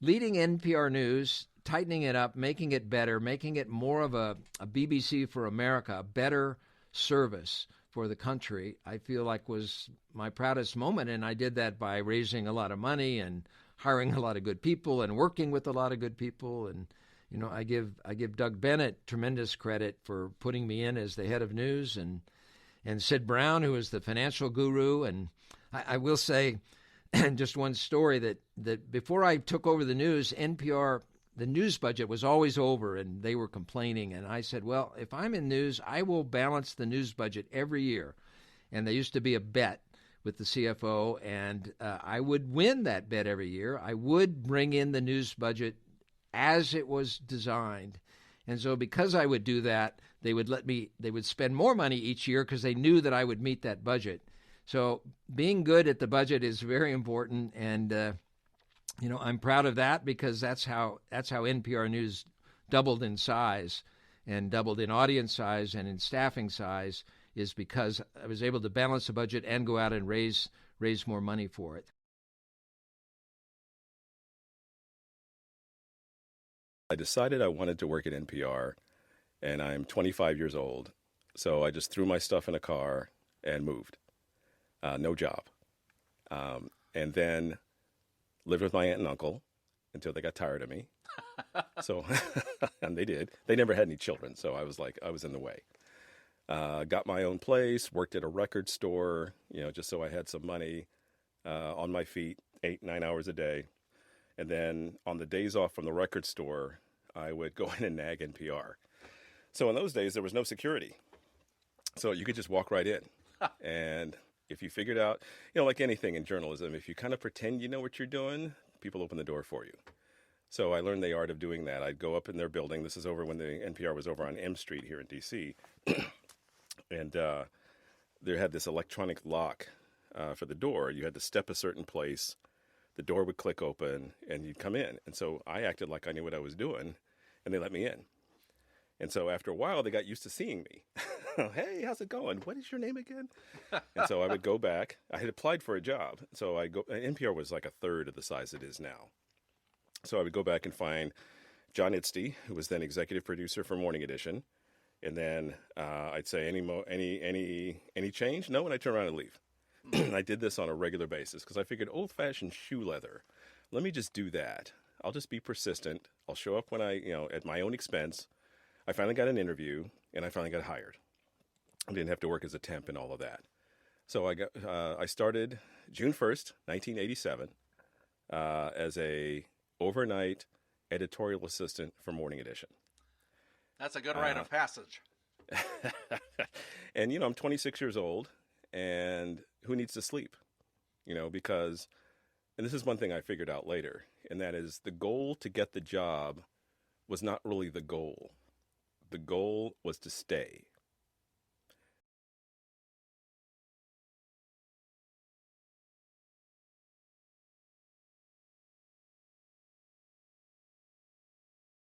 leading NPR News, tightening it up, making it better, making it more of a BBC for America, a better service for the country, I feel like was my proudest moment. And I did that by raising a lot of money and hiring a lot of good people and working with a lot of good people. And, I give Doug Bennett tremendous credit for putting me in as the head of news, and Sid Brown, who is the financial guru. And I will say, just one story, that before I took over the news, NPR, the news budget was always over, and they were complaining. And I said, well, if I'm in news, I will balance the news budget every year. And there used to be a bet with the CFO, and I would win that bet every year. I would bring in the news budget as it was designed. And so because I would do that, they would spend more money each year because they knew that I would meet that budget. So being good at the budget is very important, and I'm proud of that, because that's how NPR News doubled in size and doubled in audience size and in staffing size, is because I was able to balance the budget and go out and raise more money for it. I decided I wanted to work at NPR, and I'm 25 years old, so I just threw my stuff in a car and moved. No job. And then lived with my aunt and uncle until they got tired of me. So, and they did. They never had any children, so I was in the way. Got my own place, worked at a record store, just so I had some money on my feet, 8-9 hours a day. And then on the days off from the record store, I would go in and nag NPR. So in those days, there was no security. So you could just walk right in. And if you figured out, like anything in journalism, if you kind of pretend you know what you're doing, people open the door for you. So I learned the art of doing that. I'd go up in their building. This is over when the NPR was over on M Street here in D.C. And they had this electronic lock for the door. You had to step a certain place. The door would click open, and you'd come in. And so I acted like I knew what I was doing, and they let me in. And so after a while, they got used to seeing me. Hey, how's it going? What is your name again? And so I would go back. I had applied for a job. So NPR was like a third of the size it is now. So I would go back and find John Itzty, who was then executive producer for Morning Edition. And then I'd say, any change? No, and I'd turn around and leave. I did this on a regular basis because I figured old-fashioned shoe leather. Let me just do that. I'll just be persistent. I'll show up when at my own expense. I finally got an interview, and I finally got hired. I didn't have to work as a temp and all of that. So I started June 1st, 1987, as a overnight editorial assistant for Morning Edition. That's a good rite of passage. And, I'm 26 years old, and who needs to sleep? Because, and this is one thing I figured out later, and that is the goal to get the job was not really the goal. The goal was to stay.